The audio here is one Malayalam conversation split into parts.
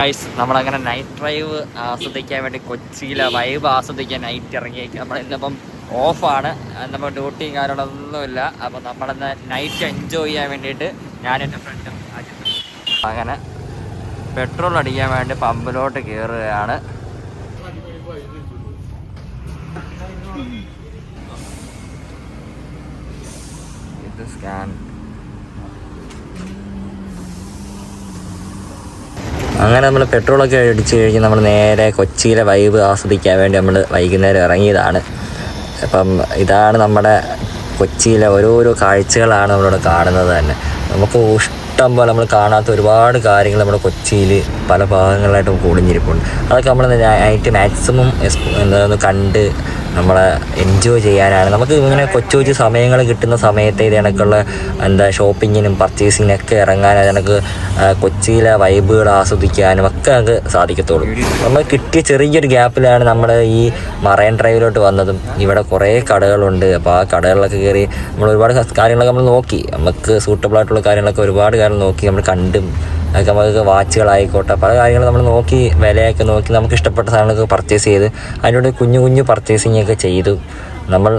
ഗൈസ്, നമ്മളങ്ങനെ നൈറ്റ് ഡ്രൈവ് ആസ്വദിക്കാൻ വേണ്ടി കൊച്ചിയിലെ വൈബ് ആസ്വദിക്കാൻ നൈറ്റ് ഇറങ്ങിയേക്കും. നമ്മളിന്നിപ്പം ഓഫാണ്, നമ്മൾ ഡ്യൂട്ടിയും കാര്യങ്ങളൊന്നുമില്ല. അപ്പം നമ്മളന്ന് നൈറ്റ് എൻജോയ് ചെയ്യാൻ വേണ്ടിയിട്ട് ഞാനും എൻ്റെ ഫ്രണ്ടും അങ്ങനെ പെട്രോൾ അടിക്കാൻ വേണ്ടി പമ്പിലോട്ട് കയറുകയാണ്. ഇത് സ്കാൻ. അങ്ങനെ നമ്മൾ പെട്രോളൊക്കെ അടിച്ച് കഴിഞ്ഞ് നമ്മൾ നേരെ കൊച്ചിയിലെ വൈബ് ആസ്വദിക്കാൻ വേണ്ടി നമ്മൾ വൈകുന്നേരം ഇറങ്ങിയതാണ്. അപ്പം ഇതാണ് നമ്മുടെ കൊച്ചിയിലെ ഓരോരോ കാഴ്ചകളാണ് നമ്മളിവിടെ കാണുന്നത് തന്നെ. നമുക്ക് ഇഷ്ടം പോലെ നമ്മൾ കാണാത്ത ഒരുപാട് കാര്യങ്ങൾ നമ്മുടെ കൊച്ചിയിൽ പല ഭാഗങ്ങളിലായിട്ട് ഒളിഞ്ഞിരിപ്പുണ്ട്. അതൊക്കെ നമ്മൾ നൈറ്റ് മാക്സിമം എന്താ കണ്ട് നമ്മളെ എൻജോയ് ചെയ്യാനാണ്. നമുക്ക് ഇങ്ങനെ കൊച്ചു കൊച്ചു സമയങ്ങൾ കിട്ടുന്ന സമയത്ത് ഇത് കണക്കുള്ള ഷോപ്പിങ്ങിനും പർച്ചേസിങ്ങിനൊക്കെ ഇറങ്ങാൻ കണക്ക് കൊച്ചിയിലെ വൈബുകൾ ആസ്വദിക്കാനും ഒക്കെ നമുക്ക് സാധിക്കത്തുള്ളൂ. നമ്മൾ കിട്ടിയ ചെറിയൊരു ഗ്യാപ്പിലാണ് നമ്മൾ ഈ മറൈൻ ഡ്രൈവിലോട്ട് വന്നതും. ഇവിടെ കുറേ കടകളുണ്ട്. അപ്പോൾ ആ കടകളിലൊക്കെ കയറി നമ്മൾ ഒരുപാട് കാര്യങ്ങളൊക്കെ നമ്മൾ നോക്കി. നമുക്ക് സൂട്ടബിളായിട്ടുള്ള കാര്യങ്ങളൊക്കെ ഒരുപാട് കാര്യങ്ങൾ നോക്കി നമ്മൾ കണ്ടും. അതൊക്കെ നമുക്ക് വാച്ചുകളായിക്കോട്ടെ പല കാര്യങ്ങൾ നമ്മൾ നോക്കി വിലയൊക്കെ നോക്കി നമുക്ക് ഇഷ്ടപ്പെട്ട സാധനങ്ങളൊക്കെ പർച്ചേസ് ചെയ്ത് അതിനോട് കുഞ്ഞു കുഞ്ഞു പർച്ചേസിങ് ഒക്കെ ചെയ്തു. നമ്മൾ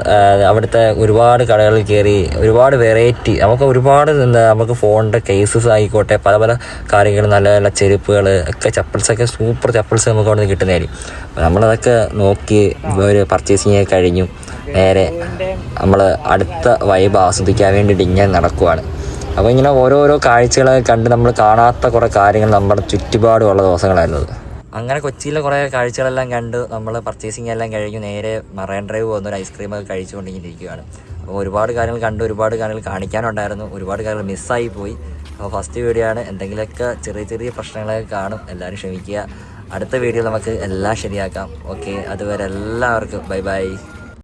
അവിടുത്തെ ഒരുപാട് കടകളിൽ കയറി ഒരുപാട് വെറൈറ്റി നമുക്ക് ഒരുപാട് നമുക്ക് ഫോണിൻ്റെ കേസസ് ആയിക്കോട്ടെ പല പല കാര്യങ്ങൾ നല്ല നല്ല ചെരുപ്പുകൾ ഒക്കെ ചപ്പിൾസൊക്കെ സൂപ്പർ ചപ്പിൾസ് നമുക്ക് അവിടെ നിന്ന് കിട്ടുന്നതായിരിക്കും. അപ്പോൾ നമ്മളതൊക്കെ നോക്കി ഒരു പർച്ചേസിങ് ഒക്കെ കഴിഞ്ഞു. നേരെ നമ്മൾ അടുത്ത വൈബ് ആസ്വദിക്കാൻ വേണ്ടിയിട്ട് ഇങ്ങനെ നടക്കുവാണ്. അപ്പോൾ ഇങ്ങനെ ഓരോരോ കാഴ്ചകളൊക്കെ കണ്ട് നമ്മൾ കാണാത്ത കുറേ കാര്യങ്ങൾ നമ്മുടെ ചുറ്റുപാടുമുള്ള ദിവസങ്ങളായിരുന്നത്. അങ്ങനെ കൊച്ചിയിലെ കുറേ കാഴ്ചകളെല്ലാം കണ്ട് നമ്മൾ പർച്ചേസിങ് എല്ലാം കഴിഞ്ഞു നേരെ മറൈൻ ഡ്രൈവ് പോകുന്ന ഒരു ഐസ്ക്രീമൊക്കെ കഴിച്ചുകൊണ്ടിരിക്കുകയാണ്. അപ്പോൾ ഒരുപാട് കാര്യങ്ങൾ കണ്ട് ഒരുപാട് കാര്യങ്ങൾ കാണിക്കാനുണ്ടായിരുന്നു. ഒരുപാട് കാര്യങ്ങൾ മിസ്സായി പോയി. അപ്പോൾ ഫസ്റ്റ് വീഡിയോ ആണ്. എന്തെങ്കിലുമൊക്കെ ചെറിയ ചെറിയ പ്രശ്നങ്ങളൊക്കെ കാണും. എല്ലാവരും ക്ഷമിക്കുക. അടുത്ത വീഡിയോ നമുക്ക് എല്ലാം ശരിയാക്കാം. ഓക്കെ, അതുവരെ എല്ലാവർക്കും ബൈ ബൈ.